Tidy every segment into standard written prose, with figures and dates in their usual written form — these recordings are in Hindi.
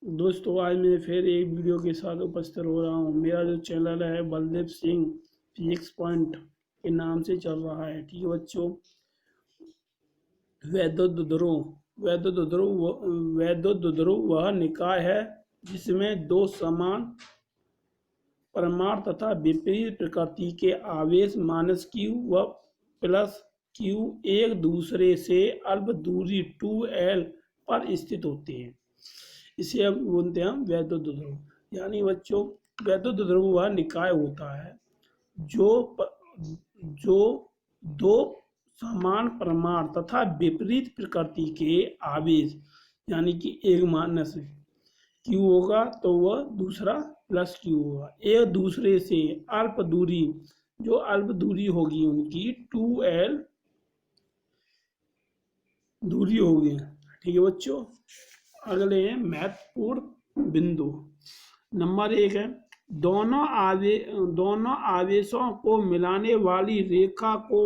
दोस्तों, आज मैं फिर एक वीडियो के साथ उपस्थित हो रहा हूँ। मेरा जो चैनल है बलदेव सिंह फिजिक्स पॉइंट के नाम से चल रहा है। ठीक है बच्चों। वैद्युत ध्रुव वह निकाय है जिसमें दो समान परमाणु तथा विपरीत प्रकृति के आवेश माइनस क्यू व प्लस क्यू एक दूसरे से अल्प दूरी 2l पर स्थित होते हैं। इसे हम बोलते हैं वैद्युत ध्रुव। यानी बच्चों, वैद्युत ध्रुव वह निकाय होता है जो जो दो समान परमाणु तथा विपरीत प्रकृति के आवेश यानी कि एक माइनस क्यू होगा तो वह दूसरा प्लस क्यू होगा, एक दूसरे से अल्प दूरी, जो अल्प दूरी होगी उनकी 2l दूरी होगी। ठीक है बच्चों। अगले हैं महत्वपूर्ण बिंदु। नंबर 1 है दोनों आवेशों को मिलाने वाली रेखा को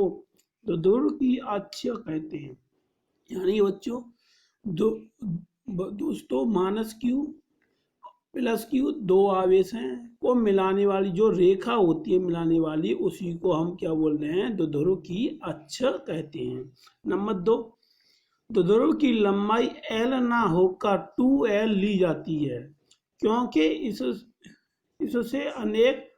ध्रुव की अक्ष कहते हैं। यानी बच्चों, दोस्तों माइनस क्यू प्लस क्यू दो आवेश हैं को मिलाने वाली जो रेखा होती है मिलाने वाली, उसी को हम क्या बोल रहे हैं? ध्रुव की अक्ष कहते हैं। नंबर 2, ध्रुव की लंबाई l ना होकर 2l ली जाती है क्योंकि इससे अनेक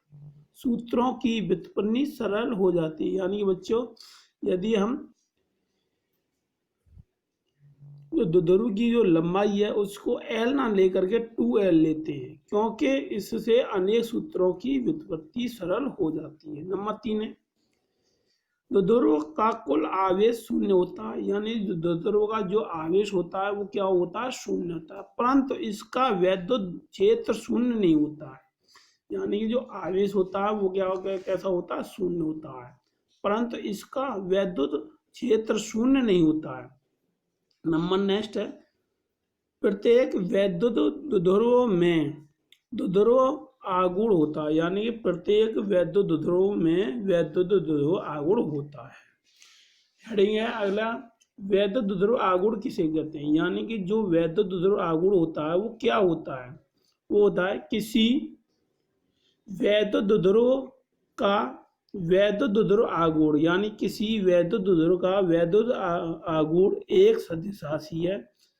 सूत्रों की व्युत्पत्ति सरल हो जाती है। यानी बच्चों, यदि हम ध्रुव की जो लंबाई है उसको l ना लेकर के 2l लेते हैं क्योंकि इससे अनेक सूत्रों की व्युत्पत्ति सरल हो जाती है। नंबर 3 है ध्रुव का कुल आवेश शून्य होता है। यानी ध्रुव का जो आवेश होता है वो क्या होता है? शून्य होता है, परंतु इसका वैद्युत क्षेत्र शून्य नहीं होता है। यानी कि जो आवेश होता है वो क्या कैसा होता है? शून्य होता है, परंतु इसका वैद्युत क्षेत्र शून्य नहीं होता है। नंबर नेक्स्ट है प्रत्येक वैद्युत ध्रुव में ध्रुव आगुण होता है। यानी कि प्रत्येक वैद्युत ध्रुव में वैद्युत ध्रुव आगुण होता है। हेडिंग है अगला, वैद्युत ध्रुव आगुण किसे कहते हैं? यानी कि जो वैद्युत ध्रुव आगुण होता है वो क्या होता है? वो होता है किसी वैद्युत ध्रुव का वैद्युत ध्रुव आगुण, यानी किसी वैद्युत ध्रुव का वैद्युत आगुण एक सदिश राशि है।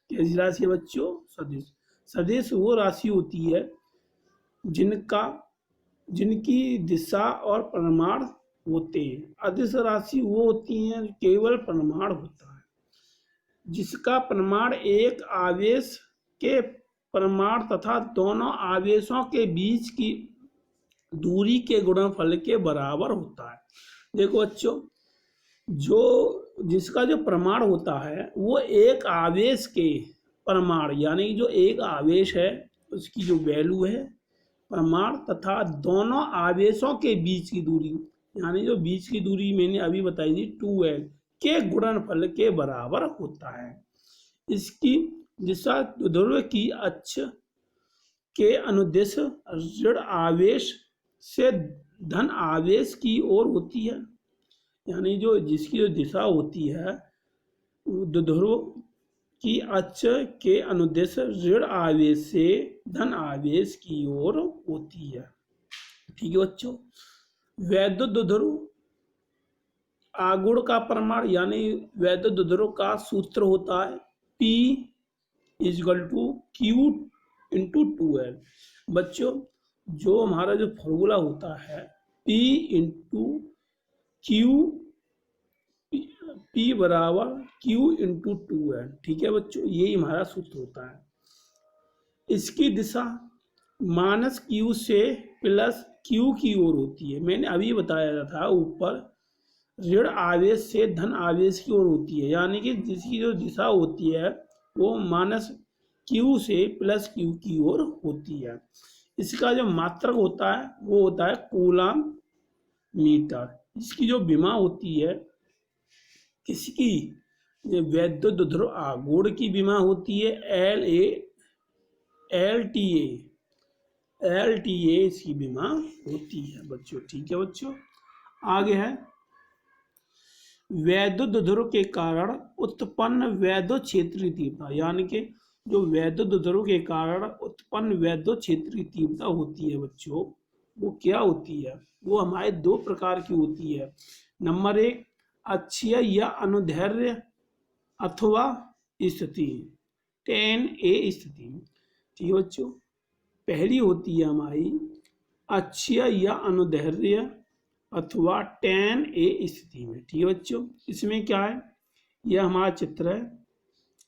कैसी राशि है बच्चों? सदिश। सदिश वो राशि होती है जिनकी दिशा और परिमाण होते हैं। अदिश राशि वो होती हैं केवल परिमाण होता है, जिसका परिमाण एक आवेश के परिमाण तथा दोनों आवेशों के बीच की दूरी के गुणनफल के बराबर होता है। देखो बच्चों, जिसका जो परिमाण होता है वो एक आवेश के परिमाण, यानी जो एक आवेश है उसकी जो वैल्यू है परिमाण तथा दोनों आवेशों के बीच की दूरी, यानी जो बीच की दूरी मैंने अभी बताई थी 2l के गुणनफल के बराबर होता है। इसकी दिशा ध्रुव की अक्ष के अनुदिश ऋण आवेश से धन आवेश की ओर होती है। यानी जिसकी जो दिशा होती है ध्रुव की अक्ष के अनुदिश ऋण आवेश से धन आवेश की ओर होती है। ठीक है बच्चों। वैद्युत ध्रुव आगुण का परिमाण, यानी वैद्युत ध्रुव का सूत्र होता है P = Q × 2l। बच्चों, जो हमारा जो फॉर्मूला होता है P × Q, P = Q × 2l। ठीक है बच्चों, यही हमारा सूत्र होता है। इसकी दिशा माइनस Q से प्लस Q की ओर होती है। मैंने अभी बताया था ऊपर, ऋण आवेश से धन आवेश की ओर होती है। यानी कि जिसकी जो दिशा होती है वो माइनस Q से प्लस Q की ओर होती है। इसका जो मात्रक होता है वो होता है कूलम मीटर। इसकी जो विमा होती है किसकी? वैद्युत ध्रुव आगुण की विमा होती है LTA इसकी विमा होती है बच्चों। ठीक है बच्चों। आगे है वैद्युत ध्रुव के कारण उत्पन्न वैद्युत क्षेत्रीय तीव्रता। यानी कि जो वैद्युत ध्रुव के कारण उत्पन्न वैद्युत क्षेत्र की तीव्रता होती है बच्चों, वो क्या होती है? वो हमारे दो प्रकार की होती है। नंबर एक, अक्षीय या अनुदैर्ध्य अथवा स्थिति, tan A स्थिति। ठीक है बच्चों, पहली होती है हमारी अक्षीय या अनुदैर्ध्य अथवा tan A स्थिति में। ठीक है बच्चों, इसमें क्या है, यह हमारा चित्र है।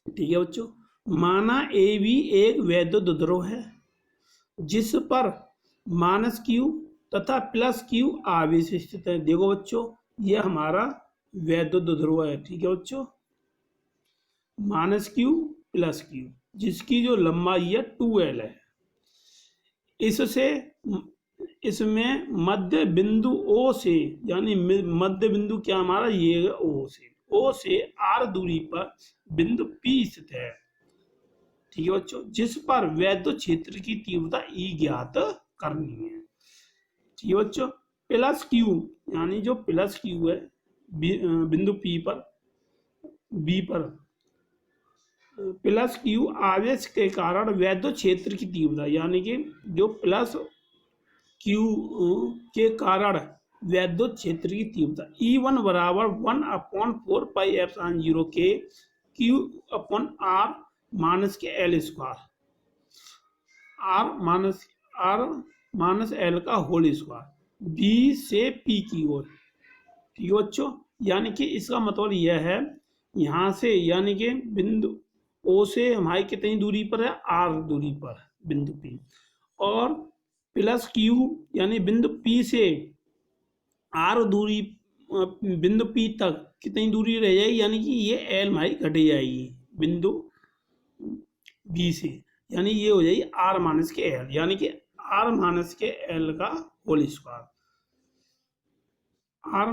ठीक है बच्चों, माना ए भी एक वैद्युत ध्रुव है जिस पर -q तथा +q आवेश स्थित है। देखो बच्चों, यह हमारा वैद्युत ध्रुव है। ठीक है बच्चों, -q +q, जिसकी जो लंबाई है 2l है। इससे इसमें मध्य बिंदु O से, यानी मध्य बिंदु क्या हमारा, ये O से r दूरी पर बिंदु P स्थित है। ठीक है बच्चों, जिस पर वैद्युत क्षेत्र की तीव्रता E ज्ञात करनी है। ठीक है बच्चों, +q, यानी जो +q है बिंदु P पर, B पर, +q आवेश के कारण वैद्युत क्षेत्र की तीव्रता, यानी कि जो +q के कारण वैद्युत क्षेत्र की तीव्रता E1 बराबर 1/4πε0 के Q/R माइनस के L स्क्वायर, R -L का होल स्क्वायर, B से P की ओर। ठीक है बच्चों, यानी कि इसका मतलब यह है, यहाँ से यानी कि बिंदु O से हमारी कितनी दूरी पर है, R दूरी पर बिंदु P, और +q यानी बिंदु P से R दूरी बिंदु P तक कितनी दूरी रह जाएगी, यानी कि ये L हमारी घट जाएगी बिंदु B से, यानी ये हो जाएगी R - के L, यानी कि R - के L का होल स्क्वायर, R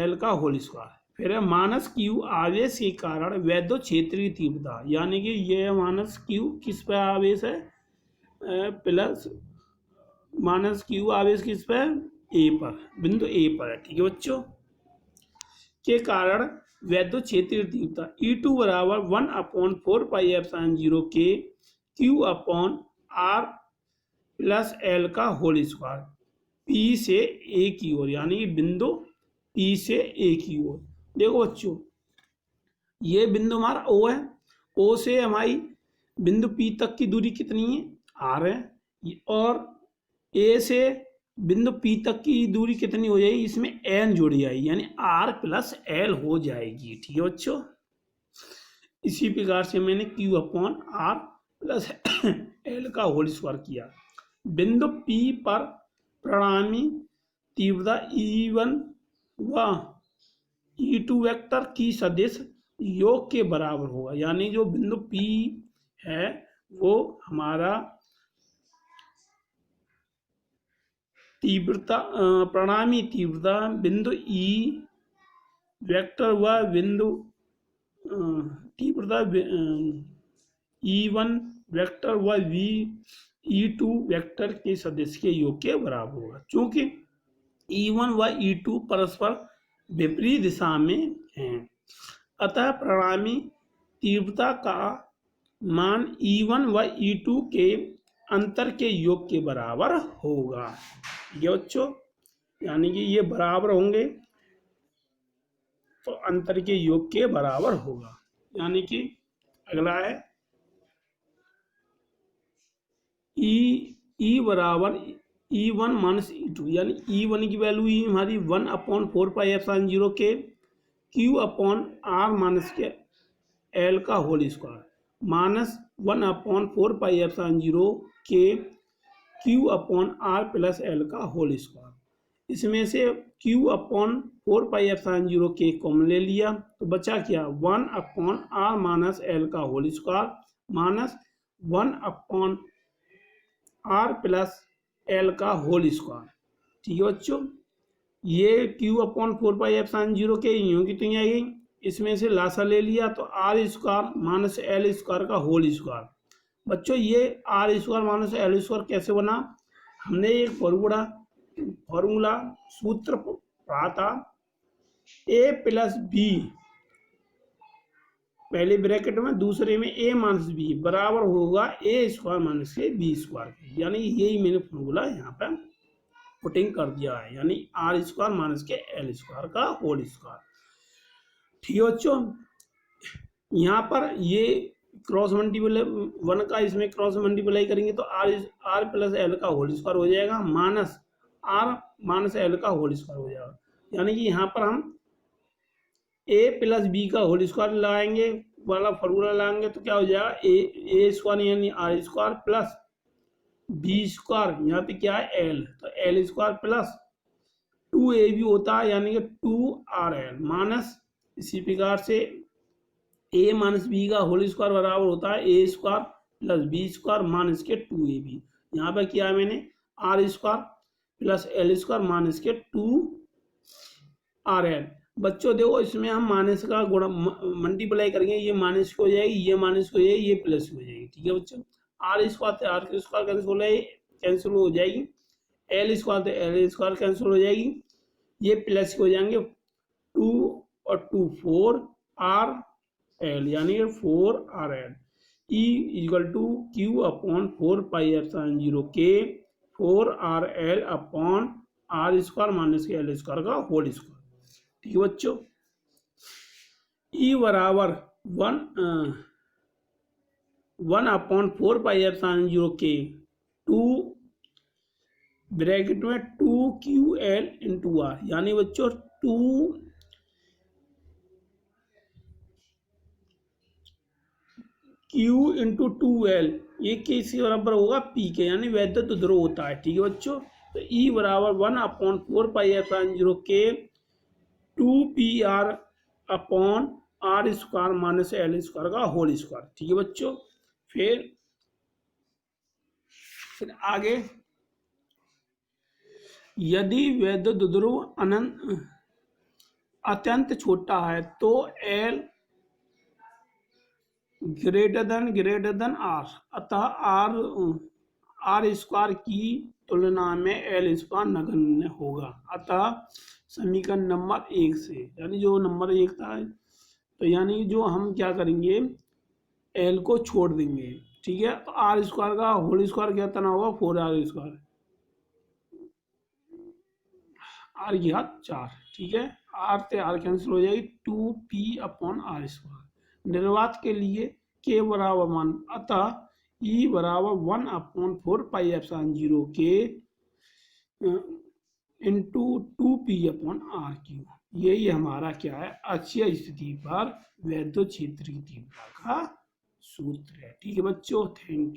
- L का होल स्क्वायर। फिर है -q आवेश के कारण वैद्युत क्षेत्र की तीव्रता, यानी कि ये -q किस पर आवेश है, प्लस -q आवेश किस पर, A पर, बिंदु A पर है। ठीक है बच्चों, के कारण वैद्युत क्षेत्र की तीव्रता E2 बराबर 1/4πε0 के Q/R + L का होल स्क्वायर, P से A की ओर, यानी कि बिंदु P से A की ओर। देखो बच्चों, ये बिंदु हमारा O है, O से हमारी बिंदु P तक की दूरी कितनी है, R है, और A से बिंदु P तक की दूरी कितनी हो जाएगी, इसमें n जुड़ जाएगी, यानी R + L हो जाएगी। ठीक है बच्चों, इसी प्रकार से मैंने Q/R + L का होल स्क्वायर किया। बिंदु P पर परिणामी तीव्रता E1 व E2 वेक्टर की सदिश योग के बराबर होगा, यानी जो बिंदु P है वो हमारा तीव्रता परिणामी तीव्रता बिंदु E वेक्टर व बिंदु तीव्रता E1 वेक्टर व E2 वेक्टर के सदिश के योग के बराबर होगा, क्योंकि E1 व E2 परस्पर विपरीत दिशा में हैं। अतः परिणामी तीव्रता का मान E1 व E2 के अंतर के योग के बराबर होगा। ये बच्चों, यानी कि ये बराबर होंगे तो अंतर के योग के बराबर होगा। यानी कि अगला है E बराबर E1 - E2, यानी E1 की वैल्यू हमारी 1/4πε0 के Q/R - के L का होल स्क्वायर, -1/4πε0 के Q/R + L का होल स्क्वायर। इसमें से Q/4πε0 के कॉमन ले लिया तो बचा क्या, 1/R - L का होल स्क्वायर -1/R + L का होल स्क्वायर। ठीक है बच्चों, ये Q/4πε0 के यूं की तो आएगी, इसमें से लासा ले लिया तो R² - L² का होल स्क्वायर। बच्चों, ये R² - L² कैसे बना, हमने एक फॉर्मूला सूत्र पढ़ा था, A + B पहले ब्रैकेट में, दूसरे में a माइनस बी बराबर होगा a स्क्वायर माइनस के बी स्क्वायर के, यानी यही मैंने फॉर्मूला यहाँ पे पुटिंग कर दिया है, यानी आर स्क्वायर माइनस के एल स्क्वायर का होल स्क्वायर। ठीक है बच्चों, यहाँ पर ये क्रॉस मल्टीप्लाई 1 का इसमें क्रॉस मल्टीप्लाई करेंगे तो आर प्लस एल का होल स्क्वायर हो जाएगा, माइनस आर माइनस एल का होल स्क्वायर हो जाएगा, यानी कि यहाँ पर हम a प्लस बी का होल स्क्वायर लगाएंगे वाला फॉर्मूला लगाएंगे तो क्या हो जाएगा, ए स्क्वायर यानी R square plus B square, यहाँ पे क्या है एल, तो एल स्क्वायर प्लस 2ab होता है यानी कि 2rl माइनस इसी प्रकार से a माइनस बी का होल स्क्वायर बराबर होता है a square plus B square minus के 2ab। यहाँ पर किया है मैंने R square plus L square minus के 2rl। बच्चों देखो इसमें हम माइनस का गुणा मल्टीप्लाई करेंगे, ये माइनस हो जाएगी, ये माइनस हो जाएगी, ये प्लस हो जाएगी। ठीक है बच्चों, आर स्क्वायर से आर स्क्वायर कैंसिल हो जाएगी, एल स्क्वायर से एल स्क्वायर कैंसिल हो जाएगी, ये प्लस हो जाएंगे 2 और 2 4 आर एल यानी 4rl E equal to Q upon 4 pi epsilon 0 के 4rl upon R square minus के एल स्क्वायर का होल स्क्वायर। ठीक है बच्चों, ई बराबर 1 अपॉन 4 पाई एप्सिलॉन 0 के 2 ब्रैकेट में 2ql इंटू आर, यानी बच्चों 2q इंटू 2l ये किसके बराबर होगा, p के, यानी वैद्युत ध्रुव होता है। ठीक है बच्चों, तो E बराबर 1 अपॉन 4 पाई एप्सिलॉन 0 के 2pr upon R square minus L square का होल स्क्वायर। ठीक है बच्चों, फिर आगे, यदि वैद्युत ध्रुव अत्यंत छोटा है तो L ग्रेटर देन आर, अतः आर स्क्वायर की तुलना में एल स्क्वायर नगण्य होगा। अतः समीकरण नंबर 1 से, यानी जो नंबर 1 था, तो यानी जो हम क्या करेंगे एल को छोड़ देंगे। ठीक है, तो आर स्क्वायर का होल स्क्वायर कितना होगा 4r स्क्वायर, आर की घात 4। ठीक है, आर से आर कैंसिल हो जाएगी, 2p अपॉन आर स्क्वायर। निर्वात के लिए k बराबर मान, अतः E बराबर 1 अपॉन 4 पाई एप्सिलॉन 0 के into 2p upon are Q. यही हमारा क्या है, अक्षीय स्थिति पर वैद्युत क्षेत्र की तीव्रता का सूत्र है। ठीक है बच्चों, थैंक यू।